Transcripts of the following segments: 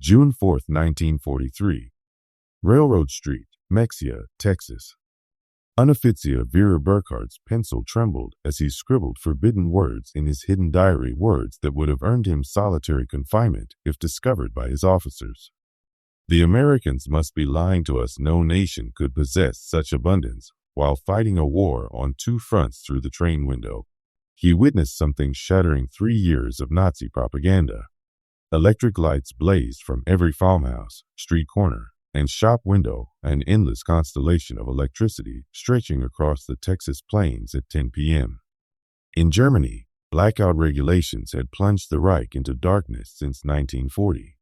June 4, 1943. Railroad Street, Mexia, Texas. Unoffizier Vera Burkhardt's pencil trembled as he scribbled forbidden words in his hidden diary, words that would have earned him solitary confinement if discovered by his officers. The Americans must be lying to us. No nation could possess such abundance while fighting a war on two fronts. Through the train window, he witnessed something shattering: 3 years of Nazi propaganda. Electric lights blazed from every farmhouse, street corner, and shop window, an endless constellation of electricity stretching across the Texas plains at 10 p.m. In Germany, blackout regulations had plunged the Reich into darkness since 1940.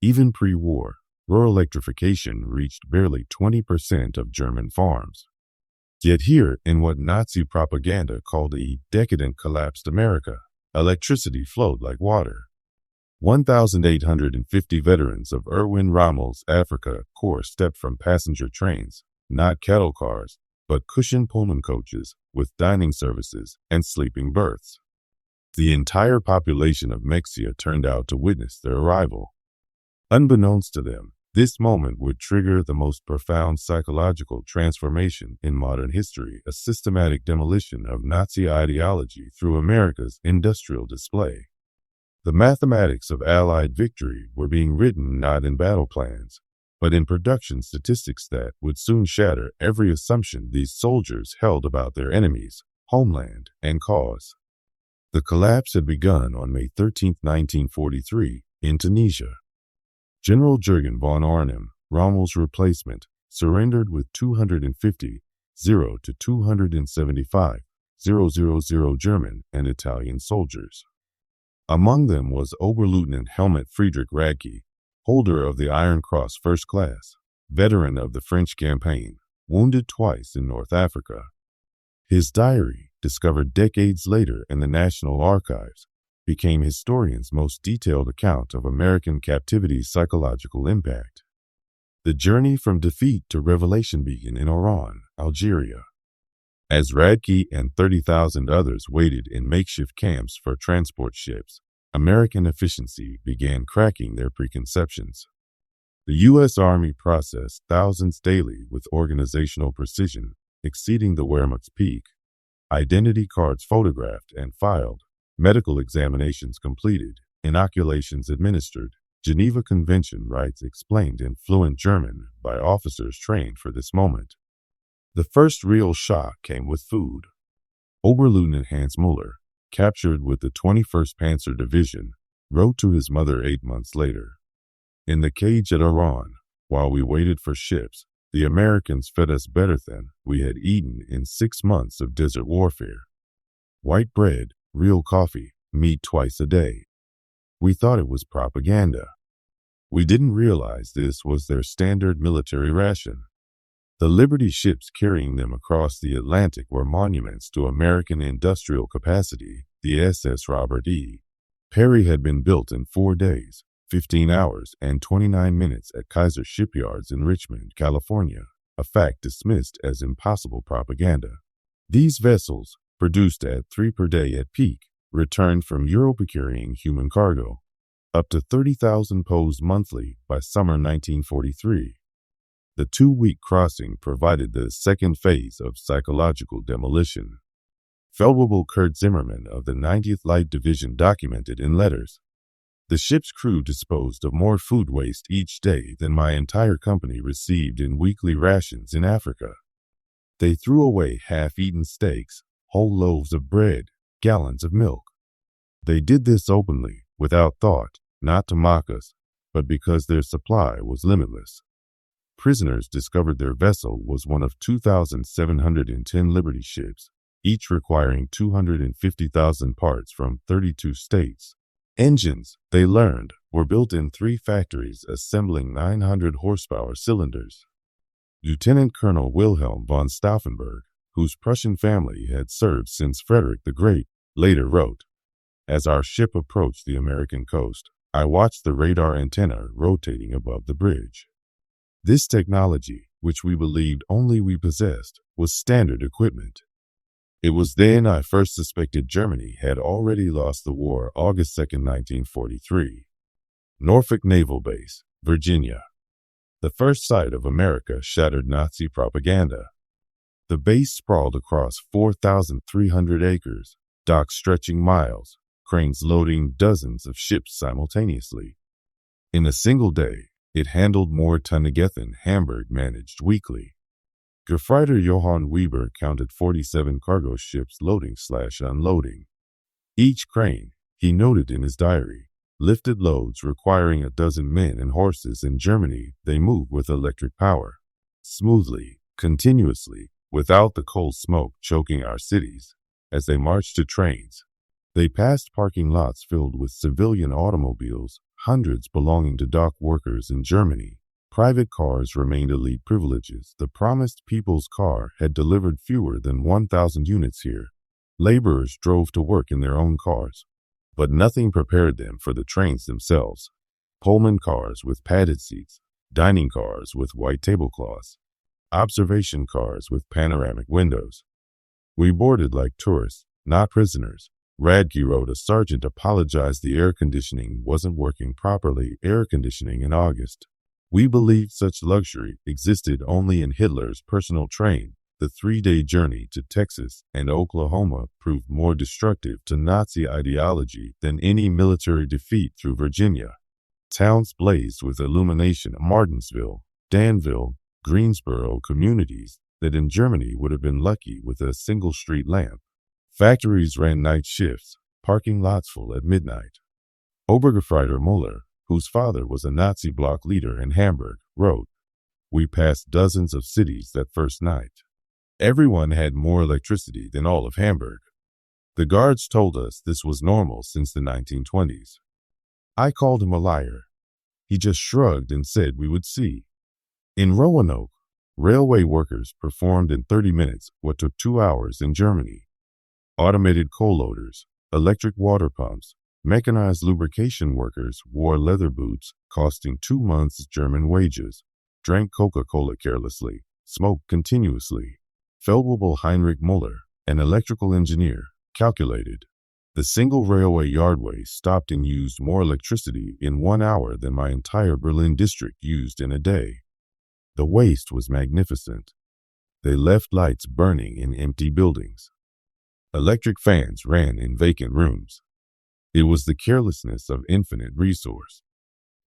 Even pre-war, rural electrification reached barely 20% of German farms. Yet here, in what Nazi propaganda called a decadent collapsed America, electricity flowed like water. 1,850 veterans of Erwin Rommel's Afrika Corps stepped from passenger trains, not cattle cars, but cushioned Pullman coaches with dining services and sleeping berths. The entire population of Mexia turned out to witness their arrival. Unbeknownst to them, this moment would trigger the most profound psychological transformation in modern history: a systematic demolition of Nazi ideology through America's industrial display. The mathematics of Allied victory were being written not in battle plans, but in production statistics that would soon shatter every assumption these soldiers held about their enemies, homeland, and cause. The collapse had begun on May 13, 1943, in Tunisia. General Jürgen von Arnim, Rommel's replacement, surrendered with 250 to 275 German and Italian soldiers. Among them was Oberleutnant Helmut Friedrich Radke, holder of the Iron Cross First Class, veteran of the French campaign, wounded twice in North Africa. His diary, discovered decades later in the National Archives, became historians' most detailed account of American captivity's psychological impact. The journey from defeat to revelation began in Oran, Algeria. As Radke and 30,000 others waited in makeshift camps for transport ships, American efficiency began cracking their preconceptions. The U.S. Army processed thousands daily with organizational precision, exceeding the Wehrmacht's peak. Identity cards photographed and filed, medical examinations completed, inoculations administered, Geneva Convention rights explained in fluent German by officers trained for this moment. The first real shock came with food. Oberleutnant Hans Müller, captured with the 21st Panzer Division, wrote to his mother 8 months later, "In the cage at Oran, while we waited for ships, the Americans fed us better than we had eaten in 6 months of desert warfare. White bread, real coffee, meat twice a day. We thought it was propaganda. We didn't realize this was their standard military ration." The Liberty ships carrying them across the Atlantic were monuments to American industrial capacity. The SS Robert E. Peary had been built in 4 days, 15 hours, and 29 minutes at Kaiser Shipyards in Richmond, California, a fact dismissed as impossible propaganda. These vessels, produced at 3 per day at peak, returned from Europe carrying human cargo, up to 30,000 POWs monthly by summer 1943. The 2-week crossing provided the second phase of psychological demolition. Feldwebel Kurt Zimmermann of the 90th Light Division documented in letters, "The ship's crew disposed of more food waste each day than my entire company received in weekly rations in Africa. They threw away half-eaten steaks, whole loaves of bread, gallons of milk. They did this openly, without thought, not to mock us, but because their supply was limitless." Prisoners discovered their vessel was one of 2,710 Liberty ships, each requiring 250,000 parts from 32 states. Engines, they learned, were built in 3 factories assembling 900 horsepower cylinders. Lieutenant Colonel Wilhelm von Stauffenberg, whose Prussian family had served since Frederick the Great, later wrote, "As our ship approached the American coast, I watched the radar antenna rotating above the bridge. This technology, which we believed only we possessed, was standard equipment. It was then I first suspected Germany had already lost the war August 2, 1943. Norfolk Naval Base, Virginia. The first sight of America shattered Nazi propaganda. The base sprawled across 4,300 acres, docks stretching miles, cranes loading dozens of ships simultaneously. In a single day, it handled more tonnage than Hamburg managed weekly. Gefreiter Johann Weber counted 47 cargo ships loading/unloading. Each crane, he noted in his diary, lifted loads requiring a dozen men and horses. In Germany, they moved with electric power, smoothly, continuously, without the coal smoke choking our cities. As they marched to trains, they passed parking lots filled with civilian automobiles, hundreds belonging to dock workers. In Germany, private cars remained elite privileges. The promised people's car had delivered fewer than 1,000 units here. Laborers drove to work in their own cars, but nothing prepared them for the trains themselves. Pullman cars with padded seats, dining cars with white tablecloths, observation cars with panoramic windows. We boarded like tourists, not prisoners. Radke wrote, a sergeant apologized the air conditioning wasn't working properly. Air conditioning in August. We believed such luxury existed only in Hitler's personal train. The 3-day journey to Texas and Oklahoma proved more destructive to Nazi ideology than any military defeat through Virginia. Towns blazed with illumination. Martinsville, Danville, Greensboro, communities that in Germany would have been lucky with a single street lamp. Factories ran night shifts, parking lots full at midnight. Obergefreiter Muller, whose father was a Nazi bloc leader in Hamburg, wrote, "We passed dozens of cities that first night. Everyone had more electricity than all of Hamburg. The guards told us this was normal since the 1920s. I called him a liar. He just shrugged and said we would see." In Roanoke, railway workers performed in 30 minutes what took 2 hours in Germany. Automated coal loaders, electric water pumps, mechanized lubrication workers wore leather boots costing 2 months' German wages, drank Coca-Cola carelessly, smoked continuously. Feldwebel Heinrich Muller, an electrical engineer, calculated, the single railway yardway stopped and used more electricity in 1 hour than my entire Berlin district used in a day. The waste was magnificent. They left lights burning in empty buildings. Electric fans ran in vacant rooms. It was the carelessness of infinite resource.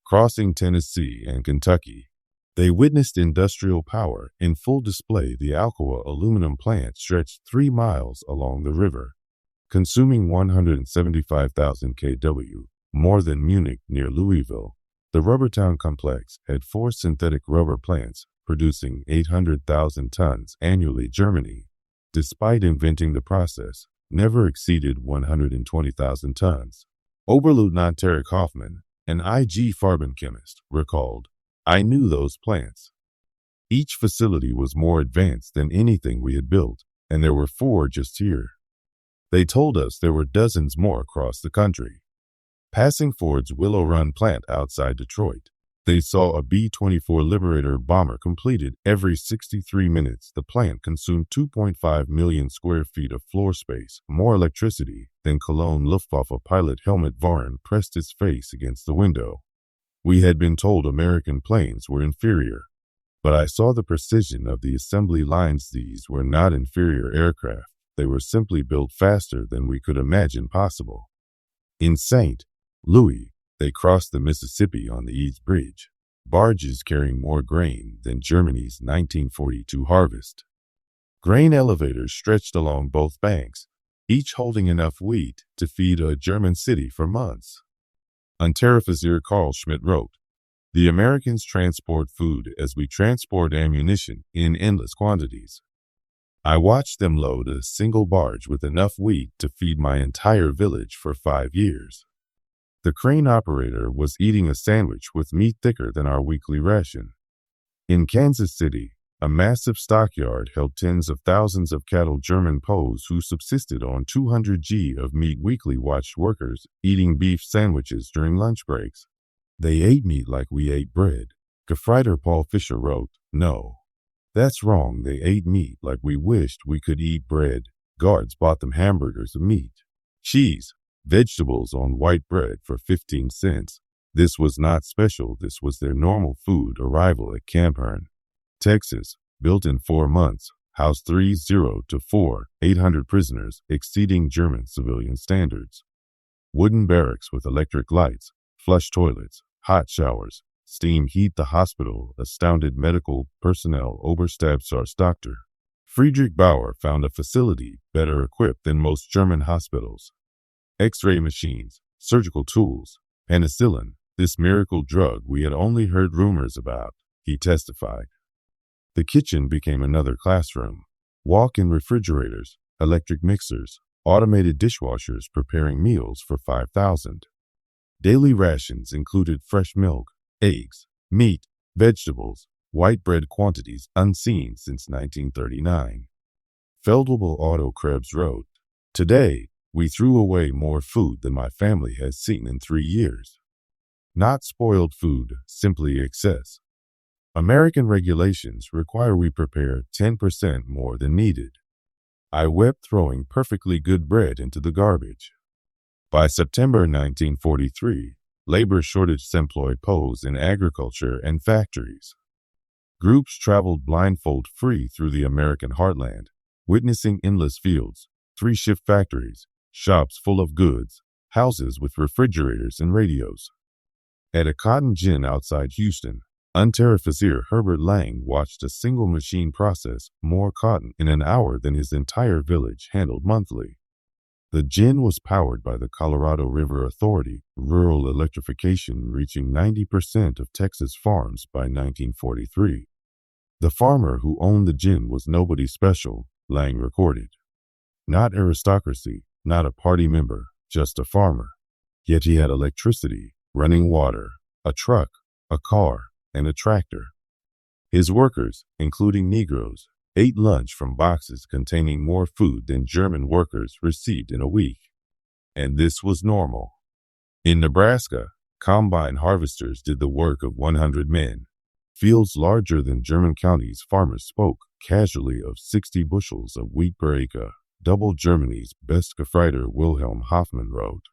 Crossing Tennessee and Kentucky, they witnessed industrial power in full display. The Alcoa aluminum plant stretched 3 miles along the river, consuming 175,000 kW, more than Munich near Louisville. The Rubbertown complex had 4 synthetic rubber plants producing 800,000 tons annually. Germany, despite inventing the process, never exceeded 120,000 tons. Oberleutnant Tarek Hoffman, an IG Farben chemist, recalled, "I knew those plants. Each facility was more advanced than anything we had built, and there were 4 just here. They told us there were dozens more across the country." Passing Ford's Willow Run plant outside Detroit, they saw a B-24 Liberator bomber completed every 63 minutes. The plant consumed 2.5 million square feet of floor space, more electricity than Cologne Luftwaffe pilot Helmut Varn pressed his face against the window. We had been told American planes were inferior, but I saw the precision of the assembly lines. These were not inferior aircraft. They were simply built faster than we could imagine possible. In St. Louis, they crossed the Mississippi on the East Bridge, barges carrying more grain than Germany's 1942 harvest. Grain elevators stretched along both banks, each holding enough wheat to feed a German city for months. Unteroffizier Carl Schmidt wrote, "The Americans transport food as we transport ammunition in endless quantities. I watched them load a single barge with enough wheat to feed my entire village for 5 years. The crane operator was eating a sandwich with meat thicker than our weekly ration." In Kansas City, a massive stockyard held tens of thousands of cattle. German POWs who subsisted on 200 g of meat weekly watched workers eating beef sandwiches during lunch breaks. "They ate meat like we ate bread." Gefreiter Paul Fischer wrote, "No, that's wrong. They ate meat like we wished we could eat bread. Guards bought them hamburgers of meat, cheese, vegetables on white bread for 15 cents. This was not special, this was their normal food. Arrival at Camp Hearn, Texas, built in 4 months, housed 30 to 800 prisoners, exceeding German civilian standards. Wooden barracks with electric lights, flush toilets, hot showers, steam heat. The hospital astounded medical personnel. Oberstabsarzt Dr. Friedrich Bauer found a facility better equipped than most German hospitals. X-ray machines, surgical tools, penicillin, this miracle drug we had only heard rumors about, he testified. The kitchen became another classroom. Walk-in refrigerators, electric mixers, automated dishwashers preparing meals for 5,000. Daily rations included fresh milk, eggs, meat, vegetables, white bread, quantities unseen since 1939. Feldwebel Otto Krebs wrote, "Today, we threw away more food than my family has seen in 3 years. Not spoiled food, simply excess. American regulations require we prepare 10% more than needed. I wept throwing perfectly good bread into the garbage." By September 1943, labor shortage employed POWs in agriculture and factories. Groups traveled blindfold-free through the American heartland, witnessing endless fields, 3-shift factories, shops full of goods, houses with refrigerators and radios. At a cotton gin outside Houston, Unteroffizier Herbert Lang watched a single machine process more cotton in an hour than his entire village handled monthly. The gin was powered by the Colorado River Authority, rural electrification reaching 90% of Texas farms by 1943. The farmer who owned the gin was nobody special, Lang recorded. Not aristocracy, not a party member, just a farmer. Yet he had electricity, running water, a truck, a car, and a tractor. His workers, including Negroes, ate lunch from boxes containing more food than German workers received in a week. And this was normal. In Nebraska, combine harvesters did the work of 100 men. Fields larger than German counties, farmers spoke casually of 60 bushels of wheat per acre, double Germany's best Gefreiter. Wilhelm Hoffmann wrote.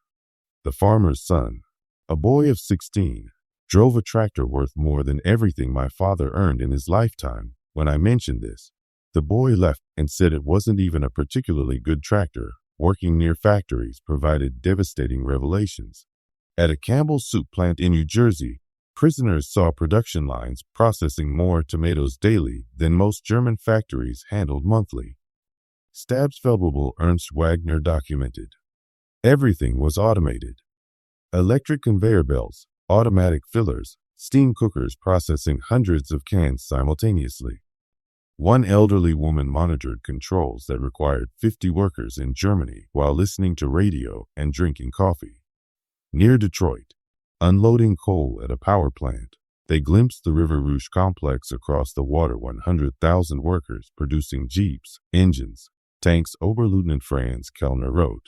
The farmer's son, a boy of 16, drove a tractor worth more than everything my father earned in his lifetime. When I mentioned this, the boy left and said it wasn't even a particularly good tractor. Working near factories provided devastating revelations. At a Campbell soup plant in New Jersey, prisoners saw production lines processing more tomatoes daily than most German factories handled monthly. Stabsfeldwebel Ernst Wagner documented. Everything was automated. Electric conveyor belts, automatic fillers, steam cookers processing hundreds of cans simultaneously. One elderly woman monitored controls that required 50 workers in Germany while listening to radio and drinking coffee. Near Detroit, unloading coal at a power plant, they glimpsed the River Rouge complex across the water. 100,000 workers producing jeeps, engines, tanks. Oberleutnant Franz Kellner wrote,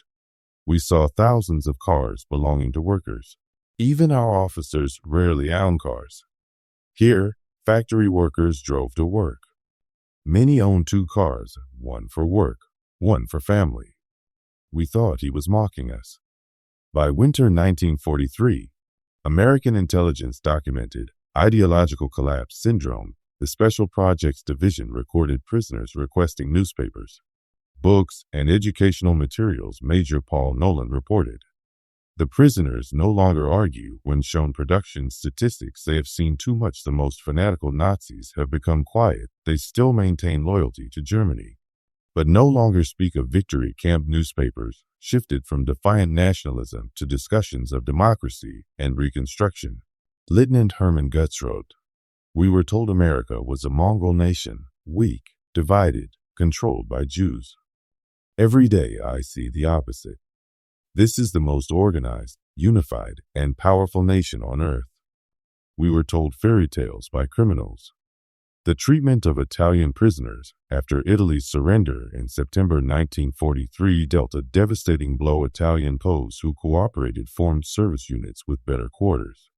"We saw thousands of cars belonging to workers. Even our officers rarely owned cars. Here, factory workers drove to work. Many owned 2 cars, one for work, one for family. We thought he was mocking us." By winter 1943, American intelligence documented ideological collapse syndrome. The Special Projects Division recorded prisoners requesting newspapers, books, and educational materials. Major Paul Nolan reported. The prisoners no longer argue when shown production statistics. They have seen too much. The most fanatical Nazis have become quiet. They still maintain loyalty to Germany, but no longer speak of victory. Camp newspapers shifted from defiant nationalism to discussions of democracy and reconstruction. Lieutenant Hermann Gutz wrote, "We were told America was a mongrel nation, weak, divided, controlled by Jews. Every day I see the opposite. This is the most organized, unified, and powerful nation on earth. We were told fairy tales by criminals." The treatment of Italian prisoners after Italy's surrender in September 1943 dealt a devastating blow. Italian POWs who cooperated formed service units with better quarters,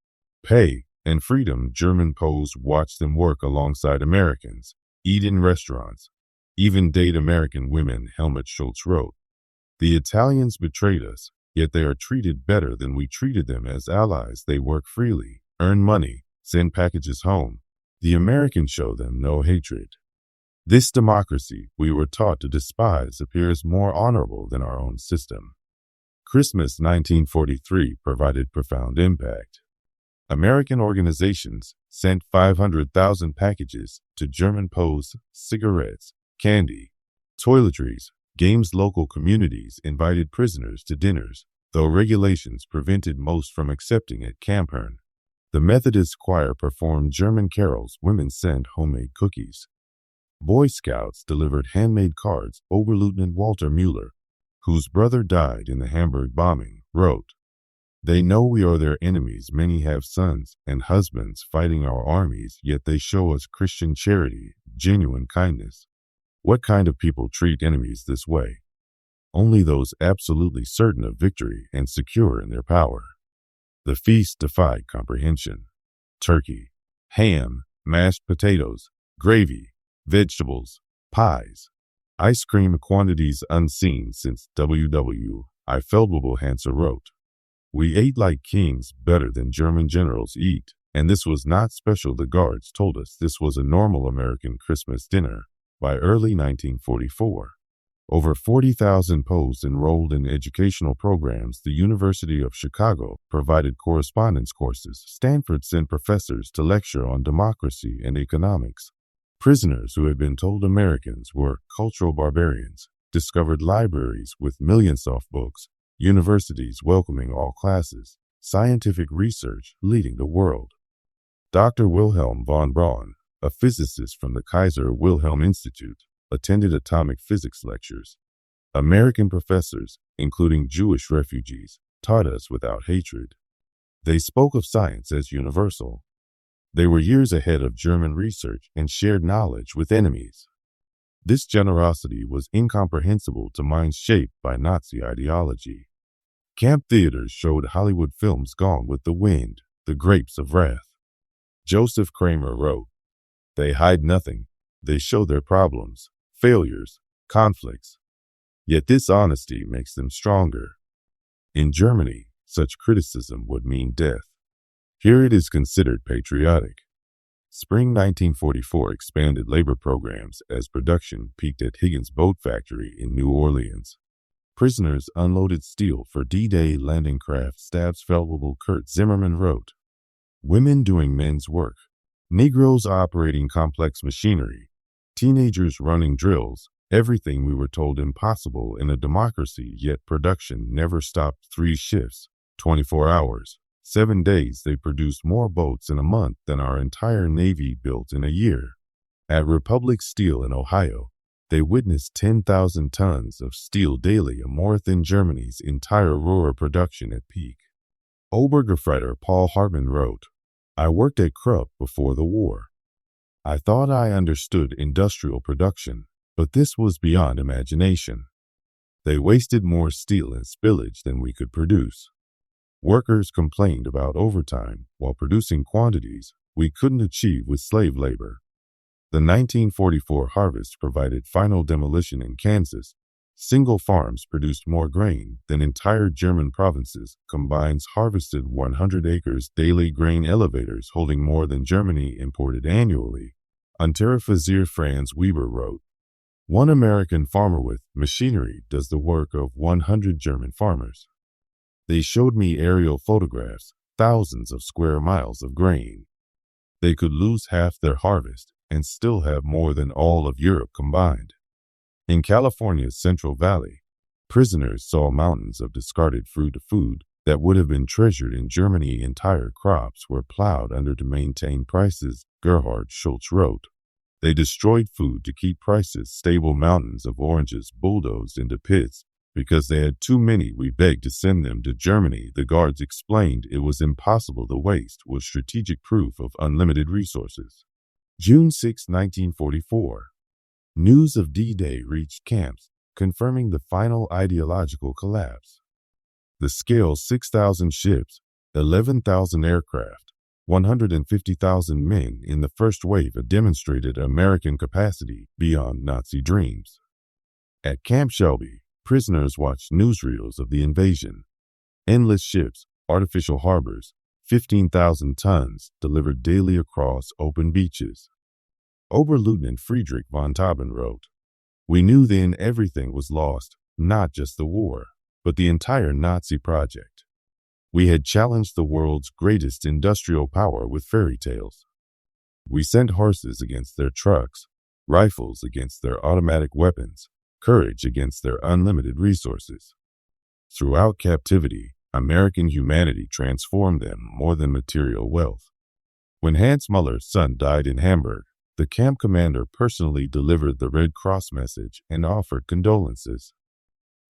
pay, and freedom. German POWs watched them work alongside Americans, eat in restaurants, even date American women. Helmut Schultz wrote, "The Italians betrayed us, Yet they are treated better than we treated them as allies. They work freely, earn money, send packages home. The Americans show them no hatred. This democracy we were taught to despise appears more honorable than our own system. Christmas 1943 provided profound impact. American organizations sent 500,000 packages to German POWs, cigarettes, candy, toiletries, games. Local communities invited prisoners to dinners, though regulations prevented most from accepting at Campern. The Methodist choir performed German carols. Women sent homemade cookies. Boy Scouts delivered handmade cards. Oberleutnant Walter Müller, whose brother died in the Hamburg bombing, wrote, "They know we are their enemies. Many have sons and husbands fighting our armies, yet they show us Christian charity, genuine kindness." What kind of people treat enemies this way? Only those absolutely certain of victory and secure in their power. The feast defied comprehension. Turkey, ham, mashed potatoes, gravy, vegetables, pies, ice cream, quantities unseen since WW2. Feldwebel-Hansa wrote, "We ate like kings, better than German generals eat, and this was not special. The guards told us this was a normal American Christmas dinner." By early 1944, over 40,000 POWs enrolled in educational programs. The University of Chicago provided correspondence courses. Stanford sent professors to lecture on democracy and economics. Prisoners who had been told Americans were cultural barbarians discovered libraries with millions of books, universities welcoming all classes, scientific research leading the world. Dr. Wilhelm von Braun, a physicist from the Kaiser Wilhelm Institute, attended atomic physics lectures. American professors, including Jewish refugees, taught us without hatred. They spoke of science as universal. They were years ahead of German research and shared knowledge with enemies. This generosity was incomprehensible to minds shaped by Nazi ideology. Camp theaters showed Hollywood films Gone with the Wind, The Grapes of Wrath. Joseph Kramer wrote, "They hide nothing. They show their problems, failures, conflicts. Yet this honesty makes them stronger." In Germany, such criticism would mean death. Here it is considered patriotic. Spring 1944 expanded labor programs as production peaked at Higgins Boat Factory in New Orleans. Prisoners unloaded steel for D-Day landing craft. Stabs Feldwebel. Kurt Zimmerman wrote, "Women doing men's work. Negroes operating complex machinery, teenagers running drills, everything we were told impossible in a democracy, yet production never stopped. 3 shifts, 24 hours, 7 days. They produced more boats in a month than our entire Navy built in a year." At Republic Steel in Ohio, they witnessed 10,000 tons of steel daily, more than Germany's entire Ruhr production at peak. Obergefreiter Paul Hartmann wrote, "I worked at Krupp before the war. I thought I understood industrial production, but this was beyond imagination. They wasted more steel and spillage than we could produce. Workers complained about overtime while producing quantities we couldn't achieve with slave labor." The 1944 harvest provided final demolition in Kansas. Single farms produced more grain than entire German provinces combined. Harvested 100 acres daily. Grain elevators holding more than Germany imported annually. Unteroffizier Franz Weber wrote, "One American farmer with machinery does the work of 100 German farmers. They showed me aerial photographs, thousands of square miles of grain. They could lose half their harvest and still have more than all of Europe combined." In California's Central Valley, prisoners saw mountains of discarded food that would have been treasured in Germany. Entire crops were plowed under to maintain prices. Gerhard Schultz wrote, "They destroyed food to keep prices stable. Mountains of oranges bulldozed into pits because they had too many. We begged to send them to Germany. The guards explained it was impossible. The waste was strategic proof of unlimited resources." June 6, 1944. News of D-Day reached camps, confirming the final ideological collapse. The scale: 6,000 ships, 11,000 aircraft, 150,000 men in the first wave demonstrated American capacity beyond Nazi dreams. At Camp Shelby, prisoners watched newsreels of the invasion. Endless ships, artificial harbors, 15,000 tons delivered daily across open beaches. Oberleutnant Friedrich von Taben wrote, "We knew then everything was lost, not just the war, but the entire Nazi project. We had challenged the world's greatest industrial power with fairy tales. We sent horses against their trucks, rifles against their automatic weapons, courage against their unlimited resources. Throughout captivity, American humanity transformed them more than material wealth. When Hans Muller's son died in Hamburg, the camp commander personally delivered the Red Cross message and offered condolences.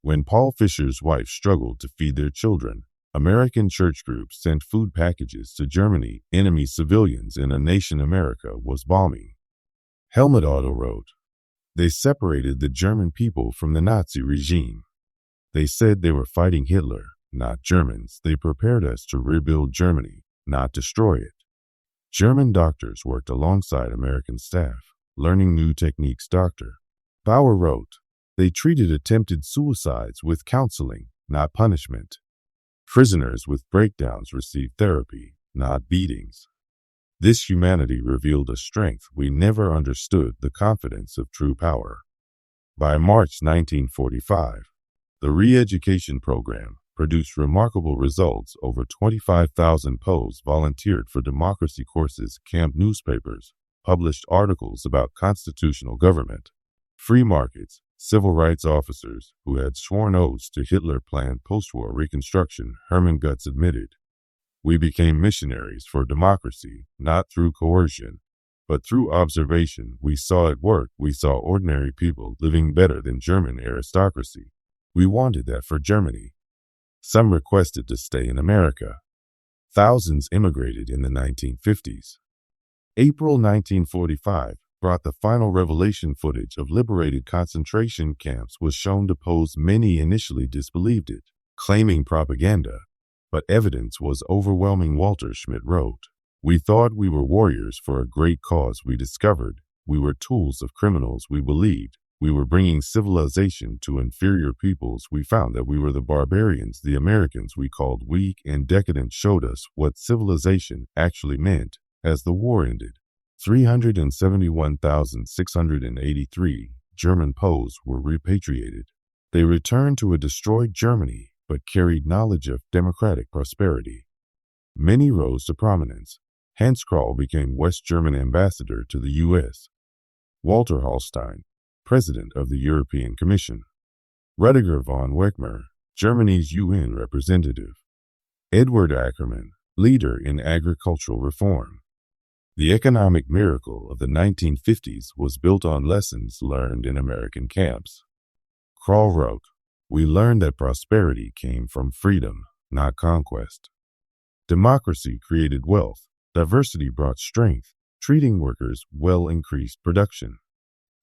When Paul Fischer's wife struggled to feed their children, American church groups sent food packages to Germany, enemy civilians in a nation America was bombing." Helmut Otto wrote, "They separated the German people from the Nazi regime. They said they were fighting Hitler, not Germans. They prepared us to rebuild Germany, not destroy it." German doctors worked alongside American staff, learning new techniques. Dr. Bauer wrote, "They treated attempted suicides with counseling, not punishment. Prisoners with breakdowns received therapy, not beatings. This humanity revealed a strength we never understood, the confidence of true power." By March 1945, the re-education program produced remarkable results. Over 25,000 POWs volunteered for democracy courses. Camp newspapers published articles about constitutional government, free markets. Civil rights officers who had sworn oaths to Hitler planned post-war reconstruction. Hermann Gutz admitted, "We became missionaries for democracy, not through coercion, but through observation. We saw it work. We saw ordinary people living better than German aristocracy. We wanted that for Germany." Some requested to stay in America. Thousands immigrated in the 1950s. April 1945 brought the final revelation. Footage of liberated concentration camps was shown to POWs. Many initially disbelieved it, claiming propaganda, but evidence was overwhelming. Walter Schmidt wrote, "We thought we were warriors for a great cause. We discovered we were tools of criminals. We believed we were bringing civilization to inferior peoples. We found that we were the barbarians. The Americans we called weak and decadent showed us what civilization actually meant as the war ended." 371,683 German POWs were repatriated. They returned to a destroyed Germany, but carried knowledge of democratic prosperity. Many rose to prominence. Hans Krall became West German ambassador to the U.S. Walter Hallstein, president of the European Commission. Rudiger von Weckmer, Germany's UN representative. Edward Ackermann, leader in agricultural reform. The economic miracle of the 1950s was built on lessons learned in American camps. Krall wrote, "We learned that prosperity came from freedom, not conquest. Democracy created wealth. Diversity brought strength. Treating workers well increased production."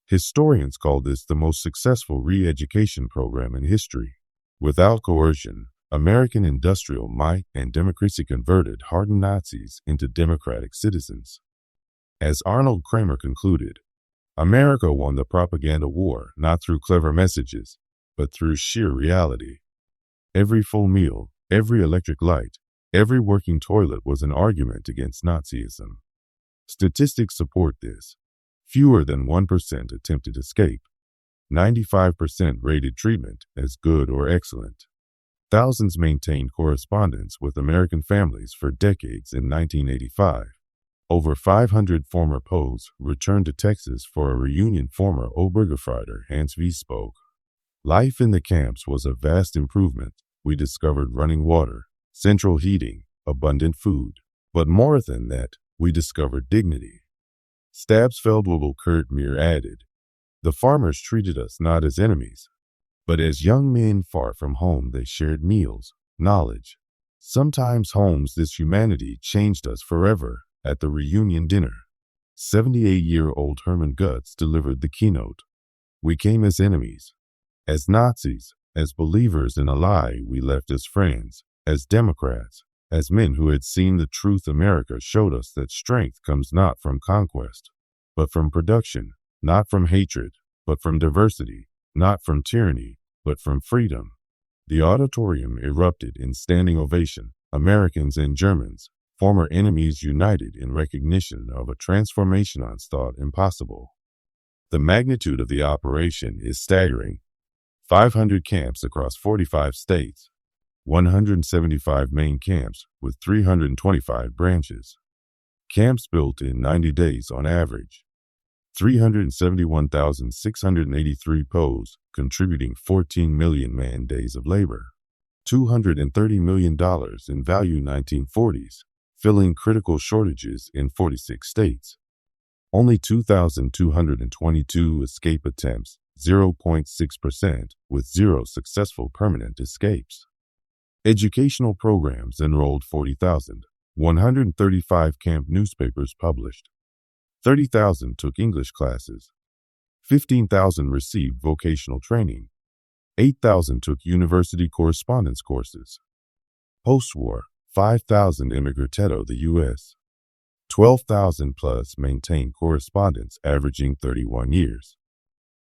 Historians call this the most successful re-education program in history. Without coercion, American industrial might and democracy converted hardened Nazis into democratic citizens. As Arnold Kramer concluded, America won the propaganda war not through clever messages, but through sheer reality. Every full meal, every electric light, every working toilet was an argument against Nazism. Statistics support this. Fewer than 1% attempted escape. 95% rated treatment as good or excellent. Thousands maintained correspondence with American families for decades. In 1985, over 500 former POWs returned to Texas for a reunion. Former Obergefreiter Hans V. spoke, "Life in the camps was a vast improvement. We discovered running water, central heating, abundant food. But more than that, we discovered dignity." Stabsfeldwebel Kurt Meir added, "The farmers treated us not as enemies, but as young men far from home. They shared meals, knowledge, sometimes homes. This humanity changed us forever." At the reunion dinner, 78-year-old Hermann Gutz delivered the keynote. "We came as enemies, as Nazis, as believers in a lie. We left as friends, as Democrats, as men who had seen the truth. America showed us that strength comes not from conquest, but from production, not from hatred, but from diversity, not from tyranny, but from freedom. The auditorium erupted in standing ovation. Americans and Germans, former enemies, united in recognition of a transformation once thought impossible. The magnitude of the operation is staggering. 500 camps across 45 states, 175 main camps with 325 branches. Camps built in 90 days on average. 371,683 POWs, contributing 14 million man-days of labor. $230 million in value 1940s, filling critical shortages in 46 states. Only 2,222 escape attempts, 0.6%, with 0 successful permanent escapes. Educational programs enrolled 40,000. 135 camp newspapers published. 30,000 took English classes. 15,000 received vocational training. 8,000 took university correspondence courses. Post-war, 5,000 immigrated to the U.S. 12,000 plus maintained correspondence averaging 31 years.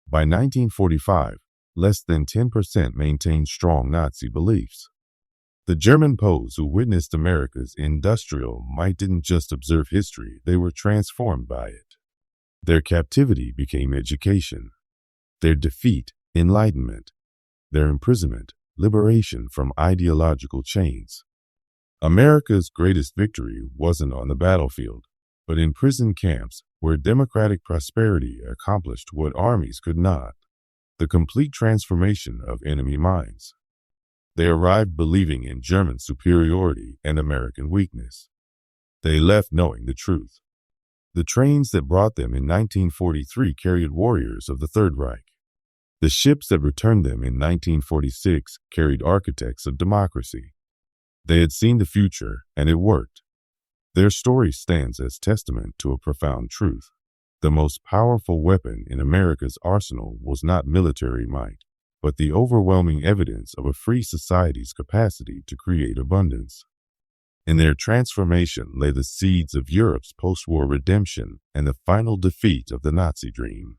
By 1945, less than 10% maintained strong Nazi beliefs. The German POWs who witnessed America's industrial might didn't just observe history, they were transformed by it. Their captivity became education. Their defeat, enlightenment. Their imprisonment, liberation from ideological chains. America's greatest victory wasn't on the battlefield, but in prison camps where democratic prosperity accomplished what armies could not. The complete transformation of enemy minds. They arrived believing in German superiority and American weakness. They left knowing the truth. The trains that brought them in 1943 carried warriors of the Third Reich. The ships that returned them in 1946 carried architects of democracy. They had seen the future, and it worked. Their story stands as testament to a profound truth. The most powerful weapon in America's arsenal was not military might, but the overwhelming evidence of a free society's capacity to create abundance. In their transformation lay the seeds of Europe's post-war redemption and the final defeat of the Nazi dream.